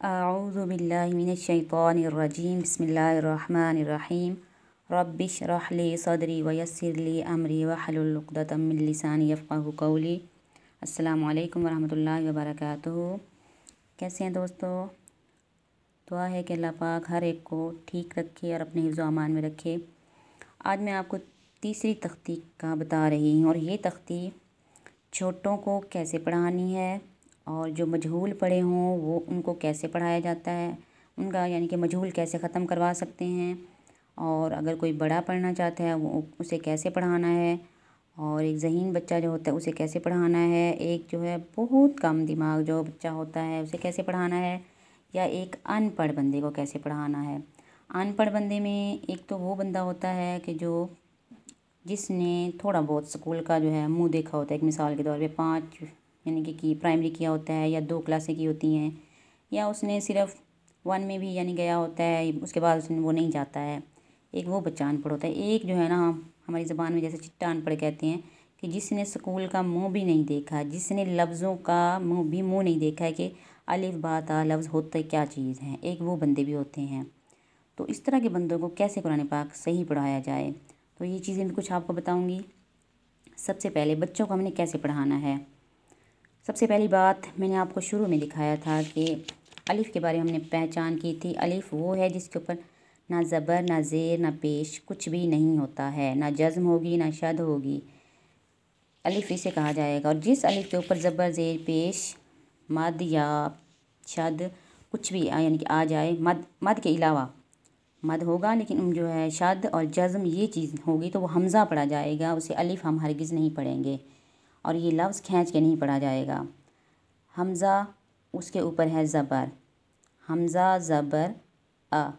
अऊज़ु बिल्लाहि मिनश शैतानिर रजीम बिस्मिल्लाहिर रहमानिर रहीम रब्बि इश्रह ली सदरी व यस्सिर ली अमरी वहलुल उक़दतम मिन लिसानी यफ़क़हू क़ौली। अस्सलामु अलैकुम वरहमतुल्लाहि वबरकातुहू। कैसे हैं दोस्तों? दुआ है कि अल्लाह पाक हर एक को ठीक रखे और अपने हिफ्ज़ व अमान में रखे। आज मैं आपको तीसरी तख्ती का बता रही हूँ और ये तख्ती छोटों को कैसे पढ़ानी है और जो मजहूल पढ़े हों वो उनको कैसे पढ़ाया जाता है, उनका यानी कि मजहूल कैसे ख़त्म करवा सकते हैं, और अगर कोई बड़ा पढ़ना चाहता है वो उसे कैसे पढ़ाना है, और एक ज़हीन बच्चा जो होता है उसे कैसे पढ़ाना है, एक जो है बहुत कम दिमाग जो बच्चा होता है उसे कैसे पढ़ाना है, या एक अनपढ़ बंदे को कैसे पढ़ाना है। अनपढ़ बंदे में एक तो वो बंदा होता है कि जिसने थोड़ा बहुत स्कूल का जो है मुंह देखा होता है। एक मिसाल के तौर पे 5 यानी कि प्राइमरी किया होता है या 2 क्लासें की होती हैं, या उसने सिर्फ 1 में भी यानी गया होता है, उसके बाद उसने वो नहीं जाता है। एक वो बच्चा अनपढ़ होता है। एक जो है ना, हमारी ज़बान में जैसे चिट्टा अनपढ़ कहते हैं, कि जिसने स्कूल का मुँह भी नहीं देखा, जिसने लफ्ज़ों का मुँह नहीं देखा है कि अलिफ बा ता लफ्ज़ होते क्या चीज़ हैं। एक वो बंदे भी होते हैं। तो इस तरह के बंदों को कैसे कुरान पाक सही पढ़ाया जाए, तो ये चीज़ें मैं कुछ आपको बताऊँगी। सबसे पहले बच्चों को हमने कैसे पढ़ाना है। सबसे पहली बात मैंने आपको शुरू में दिखाया था कि अलिफ़ के बारे में हमने पहचान की थी। अलिफ़ वो है जिसके ऊपर ना ज़बर, ना ज़ेर, ना पेश, कुछ भी नहीं होता है, ना जज़्म होगी, ना शद होगी। अलिफ़ इसे कहा जाएगा। और जिस अलिफ़ के ऊपर ज़बर, ज़ेर, पेश, मद या शद कुछ भी यानी कि आ जाए, मद के अलावा मद होगा लेकिन जो है शद और जज़्म ये चीज़ होगी तो वो हमज़ा पढ़ा जाएगा, उसे अलिफ़ हम हरगिज़ नहीं पढ़ेंगे। और ये लफ्ज़ खींच के नहीं पढ़ा जाएगा। हमज़ा उसके ऊपर है ज़बर, हमज़ा ज़बर अ।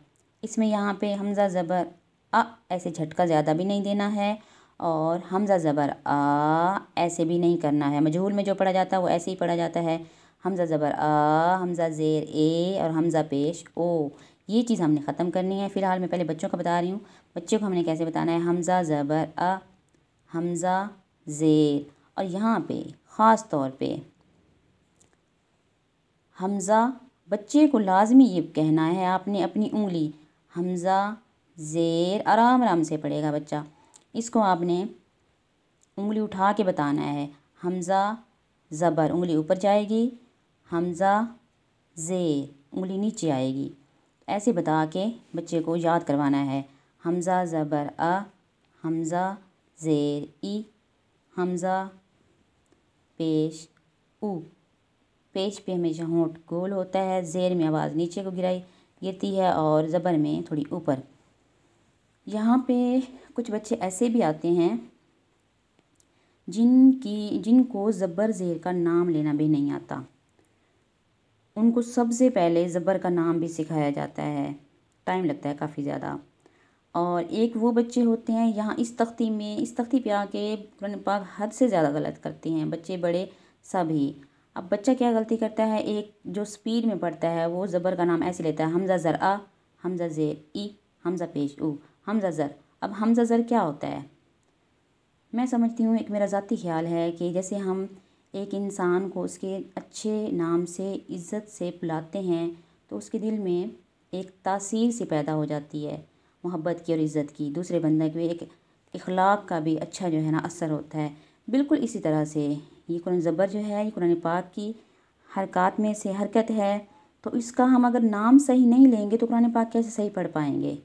इसमें यहाँ पे हमज़ा ज़बर अ ऐसे झटका ज़्यादा भी नहीं देना है, और हमज़ा ज़बर आ ऐसे भी नहीं करना है। मजहूल में जो पढ़ा जाता है वो ऐसे ही पढ़ा जाता है, हमज़ा ज़बर आ, हमज़ा ज़ेर ए और हमज़ा पेश ओ। ये चीज़ हमने ख़त्म करनी है। फ़िलहाल मैं पहले बच्चों का बता रही हूँ। बच्चे को हमने कैसे बताना है। हमज़ा ज़बर अ, हमज़ा ज़ेर, और यहाँ पे ख़ास तौर पे हमज़ा बच्चे को लाजमी ये कहना है आपने अपनी उंगली हमज़ा ज़ेर आराम आराम से पढ़ेगा बच्चा। इसको आपने उंगली उठा के बताना है। हमज़ा ज़बर उंगली ऊपर जाएगी, हमज़ा ज़ेर उंगली नीचे आएगी। ऐसे बता के बच्चे को याद करवाना है। हमज़ा ज़बर अ, हमज़ा ज़ेर ई, हमज़ा पेश ऊ। पेश पे हमेशा होंठ गोल होता है, ज़ेर में आवाज़ नीचे को गिरती है और ज़बर में थोड़ी ऊपर। यहाँ पे कुछ बच्चे ऐसे भी आते हैं जिनको ज़बर ज़ेर का नाम लेना भी नहीं आता। उनको सबसे पहले ज़बर का नाम भी सिखाया जाता है, टाइम लगता है काफ़ी ज़्यादा। और एक वो बच्चे होते हैं यहाँ इस तख्ती पे आके कुरान पाक हद से ज़्यादा गलत करते हैं, बच्चे बड़े सभी। अब बच्चा क्या गलती करता है, एक जो स्पीड में पढ़ता है वो ज़बर का नाम ऐसे लेता है, हमज़ा ज़र आ, हमज़ा ज़ेर ई, हमज़ा पेश ऊ, हमज़ा ज़र। अब हमज़ा ज़र क्या होता है? मैं समझती हूँ, एक मेरा ज़ाती ख्याल है कि जैसे हम एक इंसान को उसके अच्छे नाम से इज़्ज़त से बुलाते हैं तो उसके दिल में एक तासीर सी पैदा हो जाती है, मोहब्बत की और इज़्ज़त की। दूसरे बंदे के एक इखलाक का भी अच्छा जो है ना असर होता है। बिल्कुल इसी तरह से ये कुरान ज़बर जो है ये कुरान पाक की हरकत में से हरकत है, तो इसका हम अगर नाम सही नहीं लेंगे तो कुरान पाक कैसे सही पढ़ पाएंगे।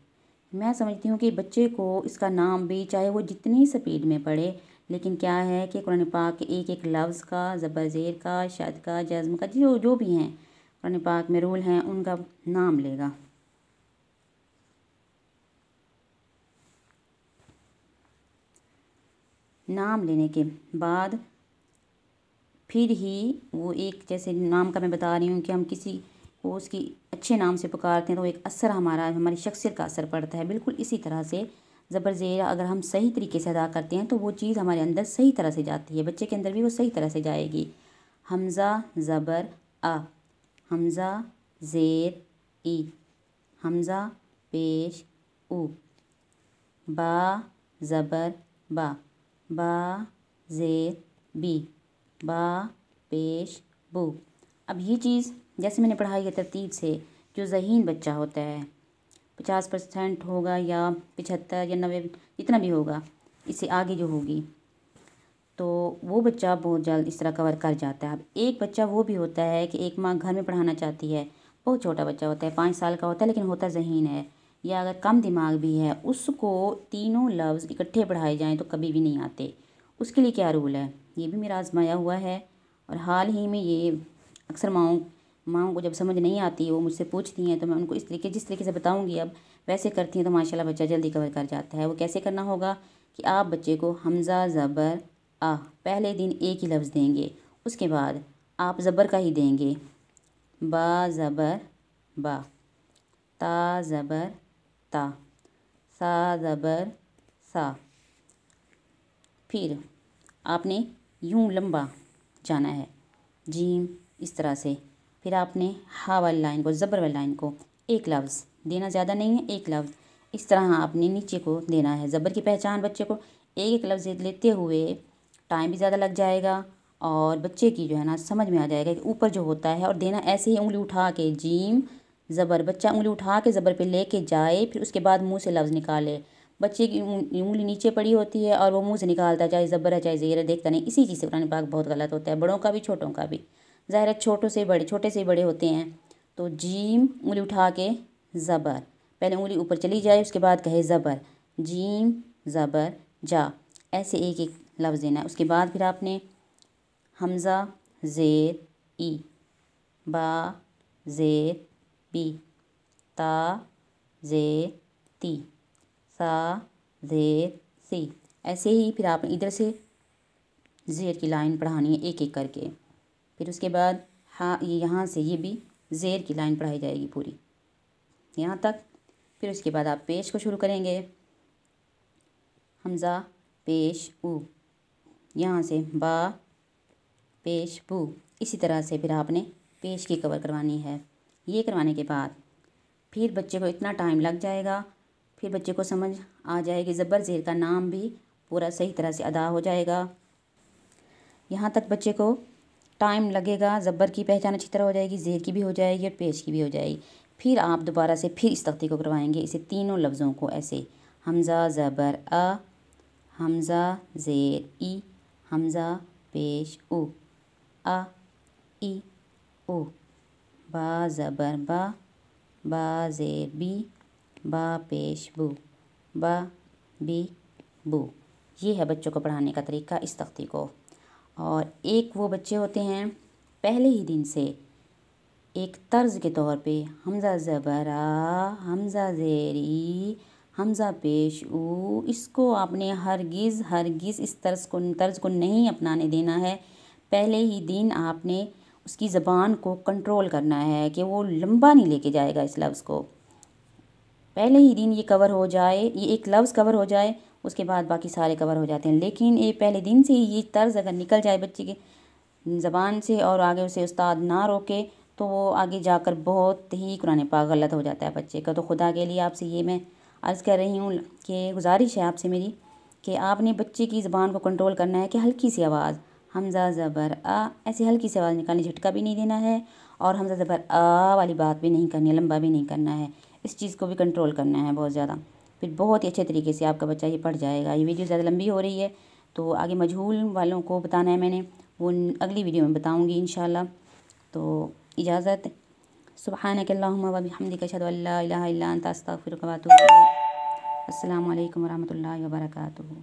मैं समझती हूँ कि बच्चे को इसका नाम भी चाहे वो जितनी स्पीड में पढ़े, लेकिन क्या है कि कुरान पाक के एक एक लफ्ज़ का, ज़बर ज़ेर का, शद का, जज़्म का जो भी हैं कुरान पाक में रूल हैं उनका नाम लेगा। नाम लेने के बाद फिर ही वो एक, जैसे नाम का मैं बता रही हूँ कि हम किसी को उसकी अच्छे नाम से पुकारते हैं तो एक असर हमारी शख्सियत का असर पड़ता है। बिल्कुल इसी तरह से ज़बर ज़ेर अगर हम सही तरीके से अदा करते हैं तो वो चीज़ हमारे अंदर सही तरह से जाती है, बच्चे के अंदर भी वो सही तरह से जाएगी। हमज़ा ज़बर आ, हमज़ा ज़ेर ई, हमज़ा पेश ऊ, बा ज़बर बा, बा ज़ेर बी, बा पेश बू। अब ये चीज़ जैसे मैंने पढ़ाई है तरतीब से, जो ज़हीन बच्चा होता है 50% होगा या 75 या 90 जितना भी होगा, इससे आगे जो होगी, तो वो बच्चा बहुत जल्द इस तरह कवर कर जाता है। अब एक बच्चा वो भी होता है कि एक माँ घर में पढ़ाना चाहती है, बहुत छोटा बच्चा होता है, 5 साल का होता है, लेकिन होता ज़हीन है, या अगर कम दिमाग भी है, उसको तीनों लफ्ज़ इकट्ठे पढ़ाए जाएँ तो कभी भी नहीं आते। उसके लिए क्या रूल है, ये भी मेरा आजमाया हुआ है। और हाल ही में ये अक्सर माँओं को जब समझ नहीं आती, वो मुझसे पूछती हैं, तो मैं उनको जिस तरीके से बताऊँगी अब वैसे करती हैं, तो माशाल्लाह बच्चा जल्दी कवर कर जाता है। वो कैसे करना होगा कि आप बच्चे को हमज़ा ज़बर आ पहले दिन एक ही लफ्ज़ देंगे, उसके बाद आप ज़बर का ही देंगे, बा ज़बर बा, ता ज़बर ता, सा ज़बर सा। फिर आपने यूं लंबा जाना है, जीम इस तरह से। फिर आपने हा वाली लाइन को, ज़बर वाली लाइन को एक लफ्ज़ देना, ज़्यादा नहीं है, एक लफ्ज़ इस तरह आपने नीचे को देना है। ज़बर की पहचान बच्चे को एक एक लफ्ज़ लेते हुए टाइम भी ज़्यादा लग जाएगा और बच्चे की जो है ना समझ में आ जाएगा कि ऊपर जो होता है, और देना ऐसे ही उंगली उठा के, जीम ज़बर, बच्चा उंगली उठा के ज़बर पे लेके जाए, फिर उसके बाद मुंह से लफ्ज़ निकाले। बच्चे की उंगली नीचे पड़ी होती है और वो मुंह से निकालता है, चाहे ज़बर है चाहे ज़ेर है, देखता नहीं। इसी चीज़ से कुरान पाक बहुत गलत होता है, बड़ों का भी छोटों का भी। ज़ाहिर है छोटे से बड़े होते हैं, तो जीम उंगली उठा के ज़बर, पहले उंगली ऊपर चली जाए, उसके बाद कहे ज़बर, जीम ज़बर जा, ऐसे एक एक लफ्ज़ देना है। उसके बाद फिर आपने हमज़ा ज़ेर ई, बा ज़ेर बी, ता ज़ेर ती, सा ज़ेर सी, ऐसे ही फिर आपने इधर से ज़ेर की लाइन पढ़ानी है एक एक करके। फिर उसके बाद हाँ, ये यहाँ से ये भी ज़ेर की लाइन पढ़ाई जाएगी पूरी यहाँ तक। फिर उसके बाद आप पेश को शुरू करेंगे, हमज़ा पेश ऊ, यहाँ से बा पेश बू, इसी तरह से फिर आपने पेश की कवर करवानी है। ये करवाने के बाद फिर बच्चे को इतना टाइम लग जाएगा, फिर बच्चे को समझ आ जाएगी, ज़बर ज़ेर का नाम भी पूरा सही तरह से अदा हो जाएगा। यहाँ तक बच्चे को टाइम लगेगा, ज़बर की पहचान अच्छी तरह हो जाएगी, ज़ेर की भी हो जाएगी और पेश की भी हो जाएगी। फिर आप दोबारा से फिर इस तख्ती को करवाएंगे, इसे तीनों लफ्ज़ों को ऐसे, हमज़ा ज़बर आ, हमज़ा ज़ेर ई, हमज़ा पेश ऊ, आ ई ओ, बा ज़बर बा ज़ेर बी, बा पेश बू, बा बी बू। ये है बच्चों को पढ़ाने का तरीका इस तख्ती को। और एक वो बच्चे होते हैं पहले ही दिन से एक तर्ज के तौर पे हमज़ा ज़बर आ, हमज़ा ज़ेर ई, हमज़ा पेश ऊ, इसको आपने हरगिज़ इस तर्ज को नहीं अपनाने देना है। पहले ही दिन आपने उसकी ज़बान को कंट्रोल करना है कि वो लंबा नहीं लेके जाएगा इस लफ्ज़ को। पहले ही दिन ये कवर हो जाए, ये एक लफ्ज़ कवर हो जाए, उसके बाद बाकी सारे कवर हो जाते हैं। लेकिन ये पहले दिन से ही ये तर्ज अगर निकल जाए बच्चे की ज़बान से और आगे उसे उस्ताद ना रोके, तो वो आगे जाकर बहुत ही कुरान पाक गलत हो जाता है बच्चे का। तो खुदा के लिए आपसे ये मैं अर्ज़ कर रही हूँ कि गुजारिश है आपसे मेरी कि आपने बच्चे की ज़बान को कंट्रोल करना है कि हल्की सी आवाज़, हमज़ा ज़बर आ, ऐसी हल्की सी आवाज़ निकालनी, झटका भी नहीं देना है, और हमज़ा ज़बर आ वाली बात भी नहीं करनी है, लंबा भी नहीं करना है। इस चीज़ को भी कंट्रोल करना है बहुत ज़्यादा। फिर बहुत ही अच्छे तरीके से आपका बच्चा ये पढ़ जाएगा। ये वीडियो ज़्यादा लंबी हो रही है, तो आगे मजहूल वालों को बताना है मैंने, वो अगली वीडियो में बताऊँगी इंशाल्लाह। तो इजाज़त, सुब्हानक अल्लाहुम्मा व बिहम्दिक अशहदु अल्ला इलाहा इल्ला अंता अस्तगफिरुका व अतूबु इलैक। अस्सलामु अलैकुम व रहमतुल्लाहि व बरकातुहू।